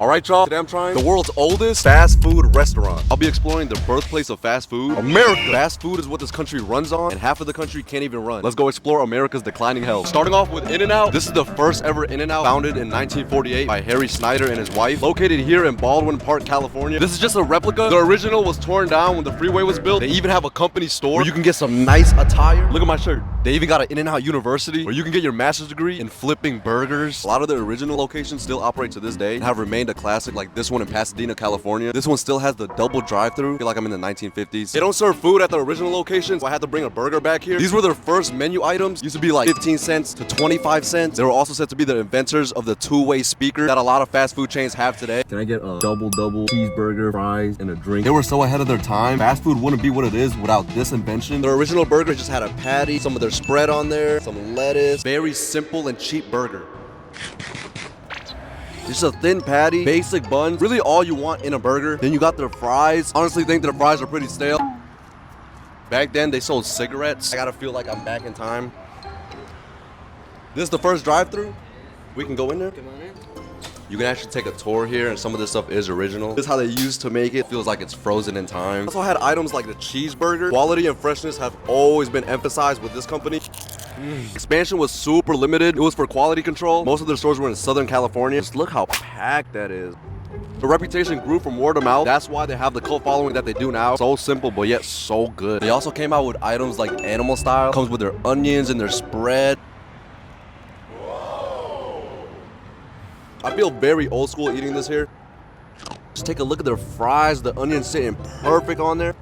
Alright y'all, today I'm trying the world's oldest fast food restaurant. I'll be exploring the birthplace of fast food, America. Fast food is what this country runs on, and half of the country can't even run. Let's go explore America's declining health. Starting off with In-N-Out. This is the first ever In-N-Out, founded in 1948 by Harry Snyder and his wife, located here in Baldwin Park, California. This is just a replica. The original was torn down when the freeway was built. They even have a company store where you can get some nice attire. Look at my shirt. They even got an In-N-Out University where you can get your master's degree in flipping burgers. A lot of the original locations still operate to this day and have remained a classic, like this one in Pasadena, California. This one still has the double drive-thru. I feel like I'm in the 1950s. They don't serve food at the original location, so I had to bring a burger back here. These were their first menu items. Used to be like 15 cents to 25 cents. They were also said to be the inventors of the two-way speaker that a lot of fast food chains have today. Can I get a double cheeseburger, fries, and a drink? They were so ahead of their time. Fast food wouldn't be what it is without this invention. Their original burger just had a patty, some of their spread on there, some lettuce. Very simple and cheap burger. Just a thin patty, basic buns, really all you want in a burger. Then you got their fries. Honestly think their fries are pretty stale. Back then they sold cigarettes. I gotta feel like I'm back in time. This is the first drive-thru. We can go in there. Come on in. You can actually take a tour here, and some of this stuff is original. This is how they used to make it. Feels like it's frozen in time. Also had items like the cheeseburger. Quality and freshness have always been emphasized with this company. Expansion was super limited. It was for quality control. Most of their stores were in Southern California. Just look how packed that is. The reputation grew from word of mouth. That's why they have the cult following that they do now. So simple, but yet so good. They also came out with items like animal style. Comes with their onions and their spread. I feel very old school eating this here. Just take a look at their fries. The onions sitting perfect on there.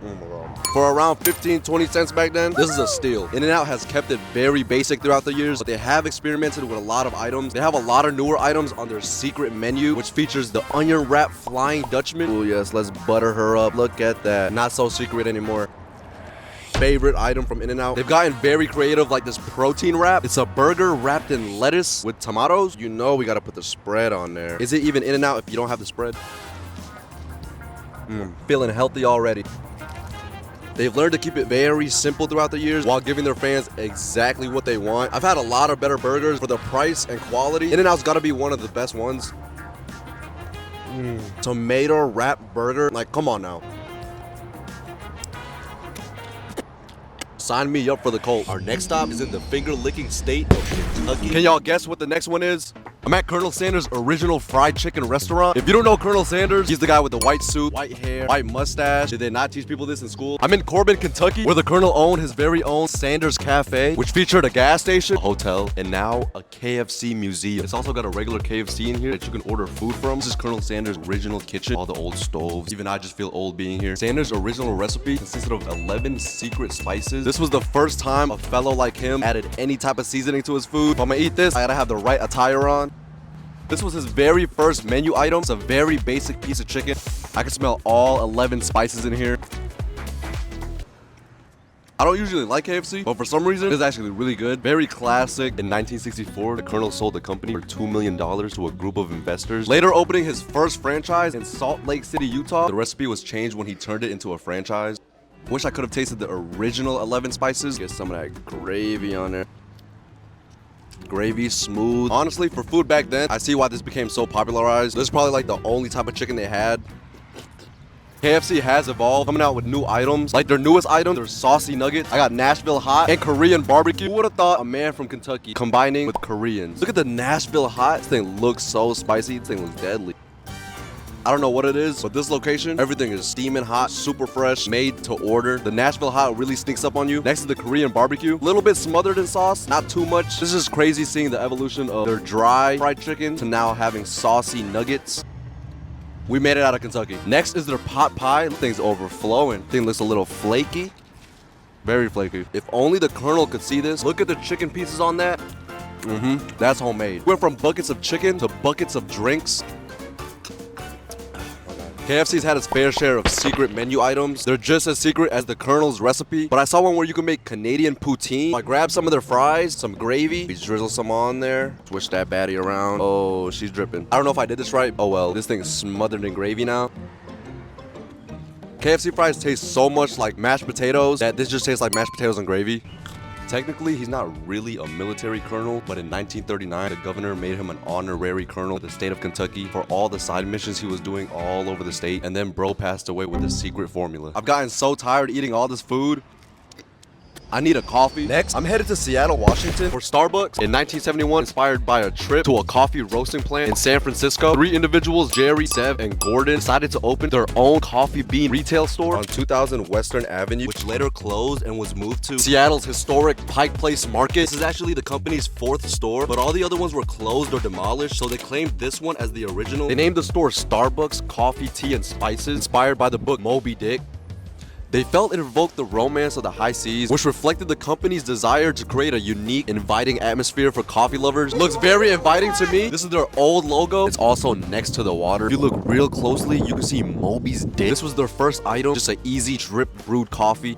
Oh my God. For around 15-20 cents back then, this is a steal. In-N-Out has kept it very basic throughout the years, but they have experimented with a lot of items. They have a lot of newer items on their secret menu, which features the onion wrap Flying Dutchman. Oh yes, let's butter her up. Look at that. Not so secret anymore. Favorite item from In-N-Out. They've gotten very creative, like this protein wrap. It's a burger wrapped in lettuce with tomatoes. You know we gotta put the spread on there. Is it even In-N-Out if you don't have the spread? Feeling healthy already. They've learned to keep it very simple throughout the years while giving their fans exactly what they want. I've had a lot of better burgers for the price and quality. In-N-Out's gotta be one of the best ones. Tomato wrap burger, like come on now. Sign me up for the cult. Our next stop is in the finger-licking state of Kentucky. Can y'all guess what the next one is? I'm at Colonel Sanders' original fried chicken restaurant. If you don't know Colonel Sanders, he's the guy with the white suit, white hair, white mustache. Did they not teach people this in school? I'm in Corbin, Kentucky, where the Colonel owned his very own Sanders Cafe, which featured a gas station, a hotel, and now a KFC museum. It's also got a regular KFC in here that you can order food from. This is Colonel Sanders' original kitchen, all the old stoves. Even I just feel old being here. Sanders' original recipe consisted of 11 secret spices. This was the first time a fellow like him added any type of seasoning to his food. If I'm gonna eat this, I gotta have the right attire on. This was his very first menu item. It's a very basic piece of chicken. I can smell all 11 spices in here. I don't usually like KFC, but for some reason, it's actually really good. Very classic. In 1964, the Colonel sold the company for $2 million to a group of investors. Later opening his first franchise in Salt Lake City, Utah. The recipe was changed when he turned it into a franchise. Wish I could have tasted the original 11 spices. Get some of that gravy on there. Gravy, smooth. Honestly, for food back then, I see why this became so popularized. This is probably like the only type of chicken they had. KFC has evolved, coming out with new items. Like their newest item, their saucy nuggets. I got Nashville hot and Korean barbecue. Who would have thought a man from Kentucky combining with Koreans? Look at the Nashville hot. This thing looks so spicy. This thing looks deadly. I don't know what it is, but this location, everything is steaming hot, super fresh, made to order. The Nashville hot really sneaks up on you. Next to the Korean barbecue, a little bit smothered in sauce, not too much. This is crazy seeing the evolution of their dry fried chicken to now having saucy nuggets. We made it out of Kentucky. Next is their pot pie. This thing's overflowing. Thing looks a little flaky. Very flaky. If only the Colonel could see this. Look at the chicken pieces on that. That's homemade. Went from buckets of chicken to buckets of drinks. KFC's had its fair share of secret menu items. They're just as secret as the Colonel's recipe, but I saw one where you can make Canadian poutine. I grabbed some of their fries, some gravy, we drizzle some on there, switch that baddie around. Oh, she's dripping. I don't know if I did this right. Oh well, this thing's smothered in gravy now. KFC fries taste so much like mashed potatoes that this just tastes like mashed potatoes and gravy. Technically, he's not really a military colonel, but in 1939, the governor made him an honorary colonel of the state of Kentucky for all the side missions he was doing all over the state, and then bro passed away with the secret formula. I've gotten so tired eating all this food. I need a coffee. Next, I'm headed to Seattle, Washington for Starbucks. In 1971, inspired by a trip to a coffee roasting plant in San Francisco, 3 individuals, Jerry, Sev, and Gordon, decided to open their own coffee bean retail store on 2000 Western Avenue, which later closed and was moved to Seattle's historic Pike Place Market. This is actually the company's 4th store, but all the other ones were closed or demolished, so they claimed this one as the original. They named the store Starbucks Coffee, Tea, and Spices, inspired by the book Moby Dick. They felt it evoked the romance of the high seas, which reflected the company's desire to create a unique, inviting atmosphere for coffee lovers. Looks very inviting to me. This is their old logo. It's also next to the water. If you look real closely, you can see Moby's dick. This was their first item, just an easy drip brewed coffee.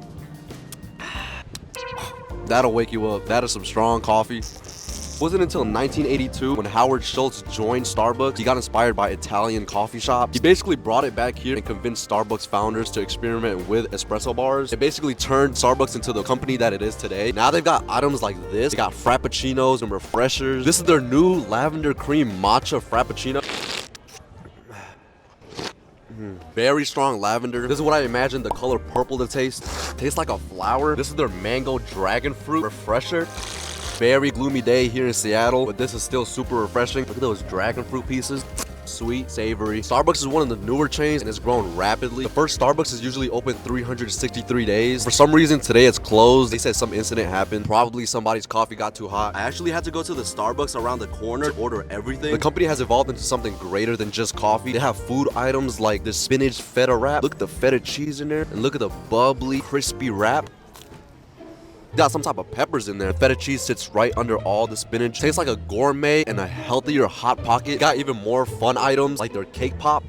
That'll wake you up. That is some strong coffee. It wasn't until 1982 when Howard Schultz joined Starbucks. He got inspired by Italian coffee shops. He basically brought it back here and convinced Starbucks founders to experiment with espresso bars. It basically turned Starbucks into the company that it is today. Now they've got items like this. They got frappuccinos and refreshers. This is their new lavender cream matcha frappuccino. Very strong lavender. This is what I imagine the color purple to taste. Tastes like a flower. This is their mango dragon fruit refresher. Very gloomy day here in Seattle, but this is still super refreshing. Look at those dragon fruit pieces. Sweet, savory. Starbucks is one of the newer chains and it's grown rapidly. The first Starbucks is usually open 363 days. For some reason, today it's closed. They said some incident happened. Probably somebody's coffee got too hot. I actually had to go to the Starbucks around the corner to order everything. The company has evolved into something greater than just coffee. They have food items like the spinach feta wrap. Look at the feta cheese in there. And look at the bubbly, crispy wrap. Got some type of peppers in there. Feta cheese sits right under all the spinach. Tastes like a gourmet and a healthier Hot Pocket. Got even more fun items like their cake pop.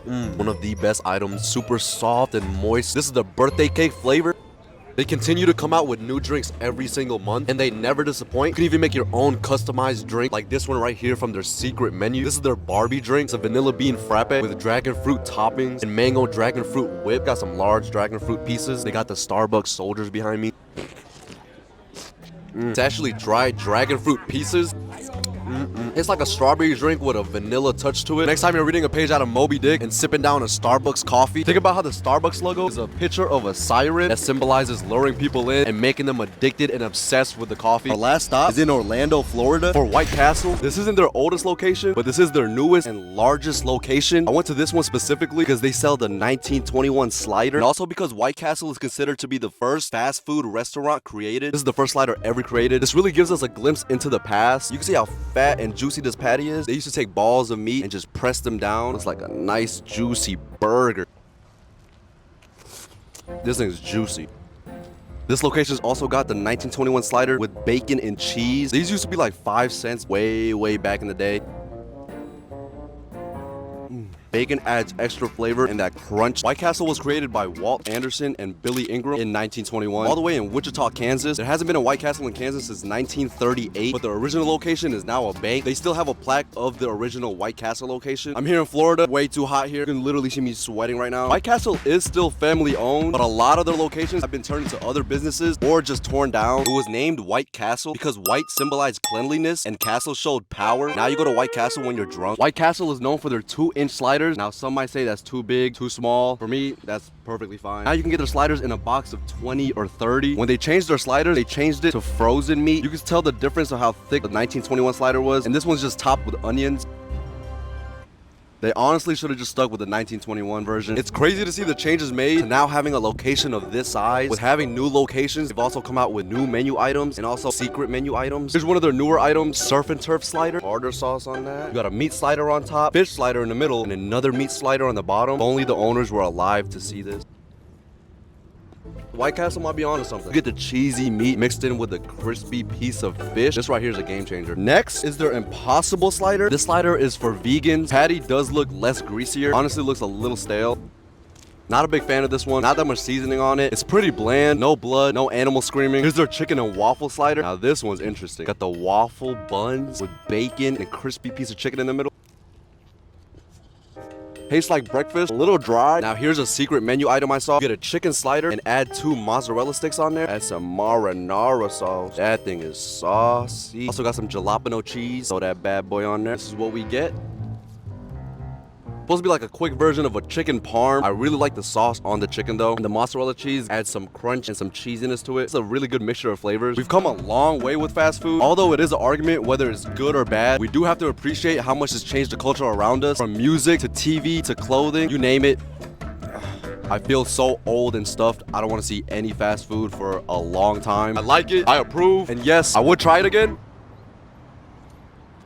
One of the best items. Super soft and moist. This is the birthday cake flavor. They continue to come out with new drinks every single month and they never disappoint. You can even make your own customized drink like this one right here from their secret menu. This is their Barbie drink. It's a vanilla bean frappe with dragon fruit toppings and mango dragon fruit whip. Got some large dragon fruit pieces. They got the Starbucks soldiers behind me. It's actually dried dragon fruit pieces. It's like a strawberry drink with a vanilla touch to it. Next time you're reading a page out of Moby Dick and sipping down a Starbucks coffee, think about how the Starbucks logo is a picture of a siren that symbolizes luring people in and making them addicted and obsessed with the coffee. Our last stop is in Orlando, Florida for White Castle. This isn't their oldest location, but this is their newest and largest location. I went to this one specifically because they sell the 1921 slider and also because White Castle is considered to be the first fast food restaurant created. This is the first slider ever created. This really gives us a glimpse into the past. You can see how fat and juicy this patty is. They used to take balls of meat and just press them down. It's like a nice juicy burger. This thing's juicy. This location's also got the 1921 slider with bacon and cheese. These used to be like 5 cents way back in the day. Bacon adds extra flavor and that crunch. White Castle was created by Walt Anderson and Billy Ingram in 1921. All the way in Wichita, Kansas. There hasn't been a White Castle in Kansas since 1938, but the original location is now a bank. They still have a plaque of the original White Castle location. I'm here in Florida, way too hot here. You can literally see me sweating right now. White Castle is still family owned, but a lot of their locations have been turned into other businesses or just torn down. It was named White Castle because white symbolized cleanliness and castle showed power. Now you go to White Castle when you're drunk. White Castle is known for their 2-inch sliders. Now some might say that's too big, too small. For me, that's perfectly fine. Now you can get their sliders in a box of 20 or 30. When they changed their sliders, they changed it to frozen meat. You can tell the difference of how thick the 1921 slider was, and this one's just topped with onions. They honestly should have just stuck with the 1921 version. It's crazy to see the changes made to now having a location of this size. With having new locations, they've also come out with new menu items and also secret menu items. Here's one of their newer items, surf and turf slider. Tartar sauce on that. You got a meat slider on top, fish slider in the middle, and another meat slider on the bottom. Only the owners were alive to see this. White Castle might be onto something. You get the cheesy meat mixed in with a crispy piece of fish. This right here is a game changer. Next is their Impossible slider. This slider is for vegans. Patty does look less greasier. Honestly, looks a little stale. Not a big fan of this one. Not that much seasoning on it. It's pretty bland. No blood, no animal screaming. Here's their chicken and waffle slider. Now this one's interesting. Got the waffle buns with bacon and a crispy piece of chicken in the middle. Tastes like breakfast, a little dry. Now here's a secret menu item I saw. Get a chicken slider and add 2 mozzarella sticks on there. Add some marinara sauce. That thing is saucy. Also got some jalapeno cheese. Throw that bad boy on there. This is what we get. Supposed to be like a quick version of a chicken parm. I really like the sauce on the chicken though. And the mozzarella cheese adds some crunch and some cheesiness to it. It's a really good mixture of flavors. We've come a long way with fast food. Although it is an argument whether it's good or bad, we do have to appreciate how much it's changed the culture around us. From music to TV to clothing, you name it. I feel so old and stuffed. I don't want to see any fast food for a long time. I like it. I approve. And yes, I would try it again.